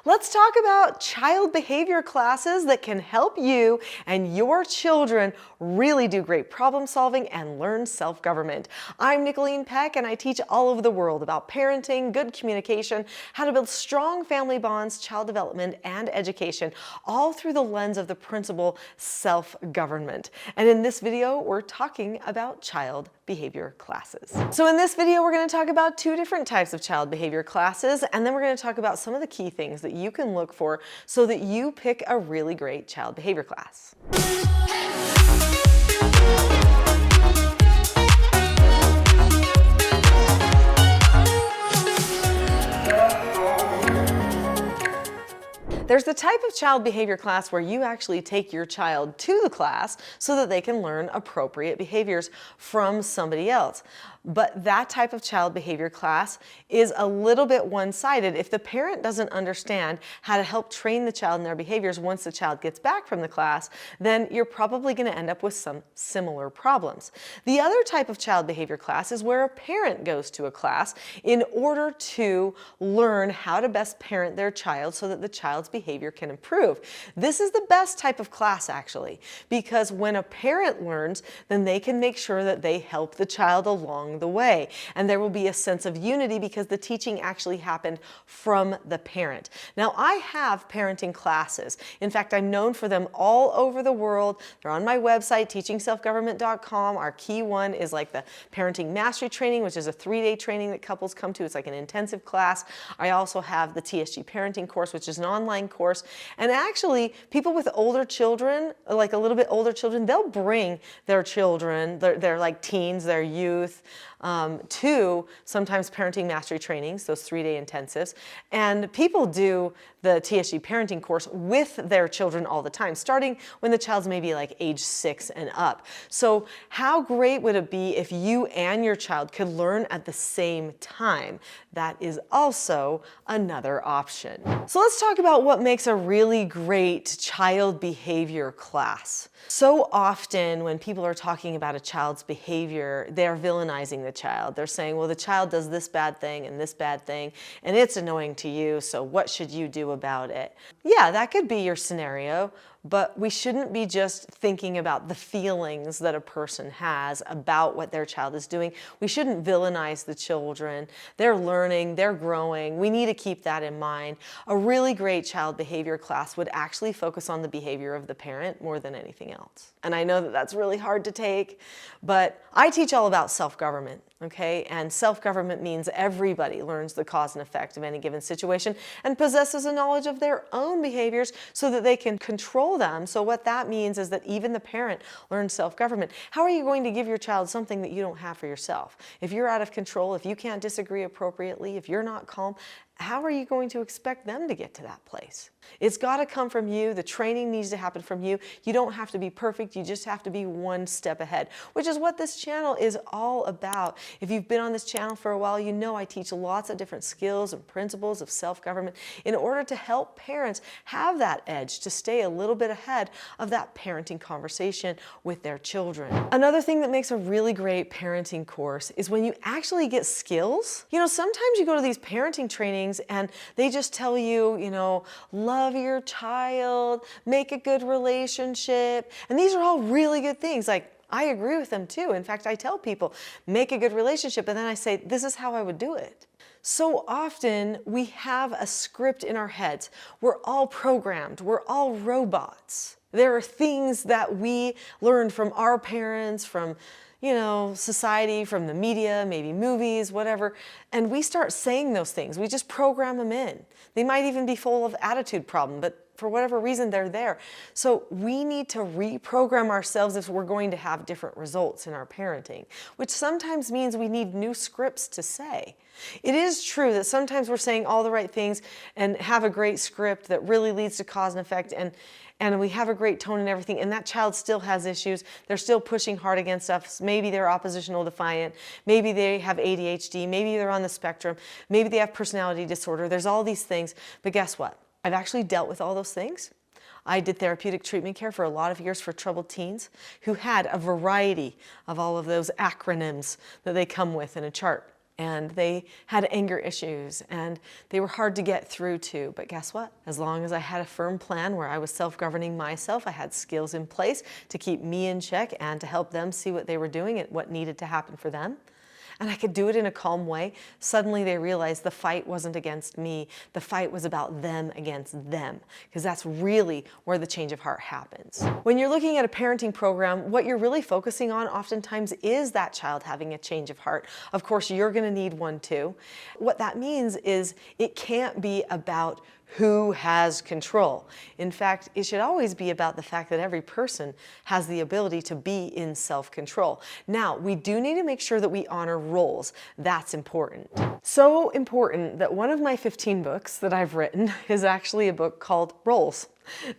Let's talk about child behavior classes that can help you and your children really do great problem solving and learn self-government. I'm Nicholeen Peck, and I teach all over the world about parenting, good communication, how to build strong family bonds, child development, and education, all through the lens of the principle self-government. And in this video, we're talking about child behavior classes. So in this video, we're going to talk about two different types of child behavior classes, and then we're going to talk about some of the key things that you can look for so that you pick a really great child behavior class. There's the type of child behavior class where you actually take your child to the class so that they can learn appropriate behaviors from somebody else. But that type of child behavior class is a little bit one-sided. If the parent doesn't understand how to help train the child in their behaviors once the child gets back from the class, then you're probably going to end up with some similar problems. The other type of child behavior class is where a parent goes to a class in order to learn how to best parent their child so that the child's behavior can improve. This is the best type of class, actually, because when a parent learns, then they can make sure that they help the child along the way, and there will be a sense of unity because the teaching actually happened from the parent. Now, I have parenting classes. In fact, I'm known for them all over the world. They're on my website, teachingselfgovernment.com. Our key one is like the parenting mastery training, which is a 3-day training that couples come to. It's like an intensive class. I also have the TSG parenting course, which is an online course. And actually, people with older children, like a little bit older children, they'll bring their children, their like teens, their youth, to sometimes parenting mastery trainings, those 3-day intensives. And people do the TSG parenting course with their children all the time, starting when the child's maybe like age 6 and up. So how great would it be if you and your child could learn at the same time? That is also another option. So let's talk about what makes a really great child behavior class. So often when people are talking about a child's behavior, they're villainizing the child. They're saying, well, the child does this bad thing and this bad thing, and it's annoying to you, so what should you do about it? Yeah, that could be your scenario, but we shouldn't be just thinking about the feelings that a person has about what their child is doing. We shouldn't villainize the children. They're learning, they're growing. We need to keep that in mind. A really great child behavior class would actually focus on the behavior of the parent more than anything else. And I know that that's really hard to take, but I teach all about self-government, okay? And self-government means everybody learns the cause and effect of any given situation and possesses a knowledge of their own behaviors so that they can control them. So what that means is that even the parent learns self-government. How are you going to give your child something that you don't have for yourself? If you're out of control, if you can't disagree appropriately, if you're not calm, how are you going to expect them to get to that place? It's got to come from you. The training needs to happen from you. You don't have to be perfect. You just have to be one step ahead, which is what this channel is all about. If you've been on this channel for a while, you know I teach lots of different skills and principles of self-government in order to help parents have that edge to stay a little bit ahead of that parenting conversation with their children. Another thing that makes a really great parenting course is when you actually get skills. You know, sometimes you go to these parenting trainings and they just tell you, you know, love your child, make a good relationship. And these are all really good things. Like, I agree with them too. In fact, I tell people, make a good relationship. And then I say, this is how I would do it. So often we have a script in our heads. We're all programmed. We're all robots. There are things that we learned from our parents, from society, from the media, maybe movies, whatever, and we start saying those things. We just program them in. They might even be full of attitude problem, but for whatever reason, they're there. So we need to reprogram ourselves if we're going to have different results in our parenting, which sometimes means we need new scripts to say. It is true that sometimes we're saying all the right things and have a great script that really leads to cause and effect, and we have a great tone and everything, and that child still has issues. They're still pushing hard against us. Maybe they're oppositional defiant. Maybe they have ADHD. Maybe they're on the spectrum. Maybe they have personality disorder. There's all these things. But guess what? I've actually dealt with all those things. I did therapeutic treatment care for a lot of years for troubled teens who had a variety of all of those acronyms that they come with in a chart. and they had anger issues and they were hard to get through to. But guess what? As long as I had a firm plan where I was self-governing myself, I had skills in place to keep me in check and to help them see what they were doing and what needed to happen for them, and I could do it in a calm way, suddenly they realized the fight wasn't against me. The fight was about them against them, because that's really where the change of heart happens. When you're looking at a parenting program, what you're really focusing on oftentimes is that child having a change of heart. Of course, you're going to need one too. What that means is it can't be about who has control. In fact, it should always be about the fact that every person has the ability to be in self-control. Now, we do need to make sure that we honor roles. That's important. So important that one of my 15 books that I've written is actually a book called Roles: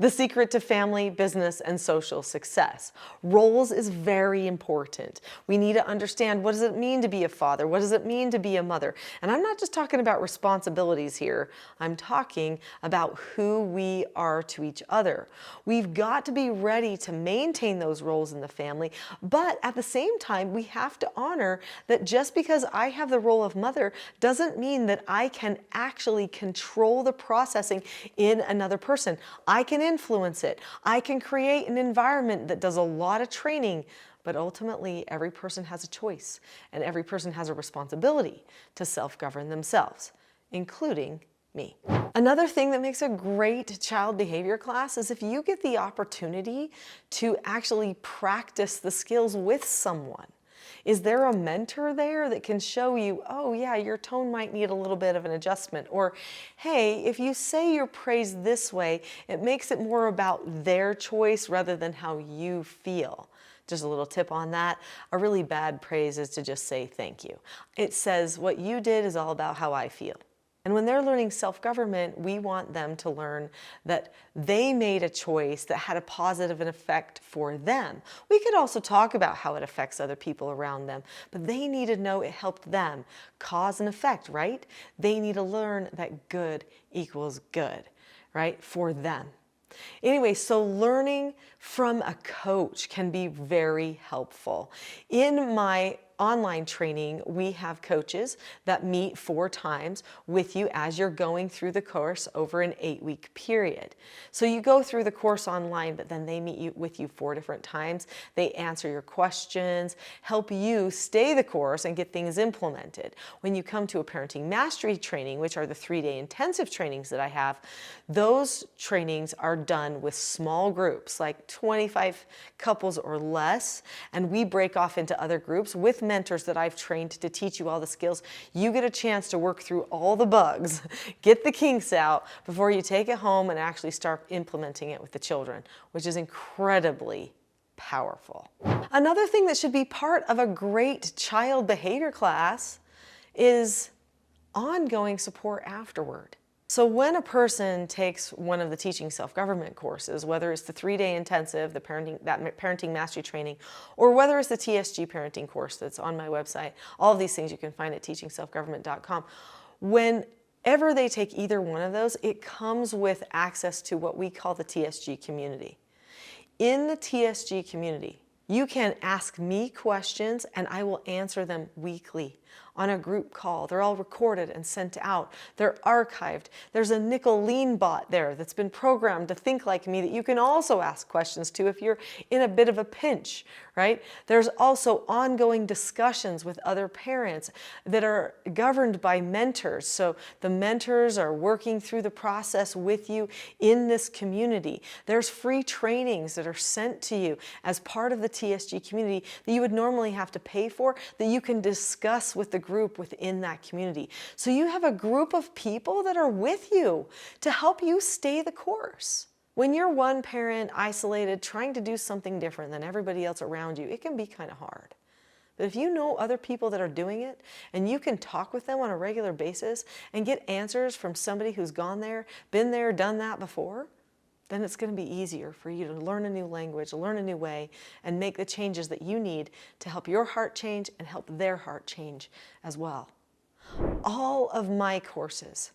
The Secret to Family, Business, and Social Success. Roles is very important. We need to understand, what does it mean to be a father? What does it mean to be a mother? And I'm not just talking about responsibilities here. I'm talking about who we are to each other. We've got to be ready to maintain those roles in the family, but at the same time, we have to honor that just because I have the role of mother doesn't mean that I can actually control the processing in another person. I can influence it. I can create an environment that does a lot of training, but ultimately every person has a choice and every person has a responsibility to self-govern themselves, including me. Another thing that makes a great child behavior class is if you get the opportunity to actually practice the skills with someone. Is there a mentor there that can show you, oh yeah, your tone might need a little bit of an adjustment? Or, hey, if you say your praise this way, it makes it more about their choice rather than how you feel. Just a little tip on that. A really bad praise is to just say thank you. It says what you did is all about how I feel. And when they're learning self-government, we want them to learn that they made a choice that had a positive effect for them. We could also talk about how it affects other people around them, but they need to know it helped them. Cause and effect, right? They need to learn that good equals good, right? For them. Anyway, so learning from a coach can be very helpful. In my online training, we have coaches that meet 4 times with you as you're going through the course over an 8-week period. So you go through the course online, but then they meet with you 4 different times. They answer your questions, help you stay the course and get things implemented. When you come to a parenting mastery training, which are the 3-day intensive trainings that I have, those trainings are done with small groups, like 25 couples or less, and we break off into other groups with mentors that I've trained to teach you all the skills. You get a chance to work through all the bugs, get the kinks out before you take it home and actually start implementing it with the children, which is incredibly powerful. Another thing that should be part of a great child behavior class is ongoing support afterward. So when a person takes one of the teaching self-government courses, whether it's the 3-day intensive, the parenting mastery training, or whether it's the TSG parenting course that's on my website, all of these things you can find at teachingselfgovernment.com. Whenever they take either one of those, it comes with access to what we call the TSG community. In the TSG community, you can ask me questions and I will answer them weekly on a group call. They're all recorded and sent out. They're archived. There's a Nicholeen bot there that's been programmed to think like me that you can also ask questions to if you're in a bit of a pinch, right? There's also ongoing discussions with other parents that are governed by mentors. So the mentors are working through the process with you in this community. There's free trainings that are sent to you as part of the TSG community that you would normally have to pay for, that you can discuss with the group within that community. So you have a group of people that are with you to help you stay the course. When you're one parent, isolated, trying to do something different than everybody else around you, it can be kind of hard. But if you know other people that are doing it and you can talk with them on a regular basis and get answers from somebody who's gone there, been there, done that before, then it's going to be easier for you to learn a new language, learn a new way, and make the changes that you need to help your heart change and help their heart change as well. All of my courses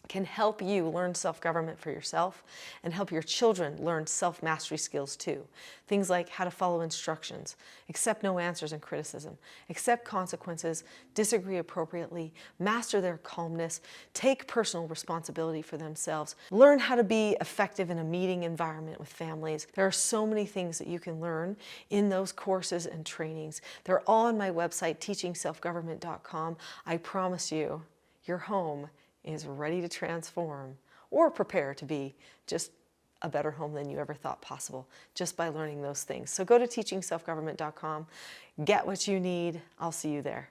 can help you learn self-government for yourself and help your children learn self-mastery skills too. Things like how to follow instructions, accept no answers and criticism, accept consequences, disagree appropriately, master their calmness, take personal responsibility for themselves, learn how to be effective in a meeting environment with families. There are so many things that you can learn in those courses and trainings. They're all on my website, teachingselfgovernment.com. I promise you, your home is ready to transform or prepare to be just a better home than you ever thought possible just by learning those things. So go to teachingselfgovernment.com, get what you need. I'll see you there.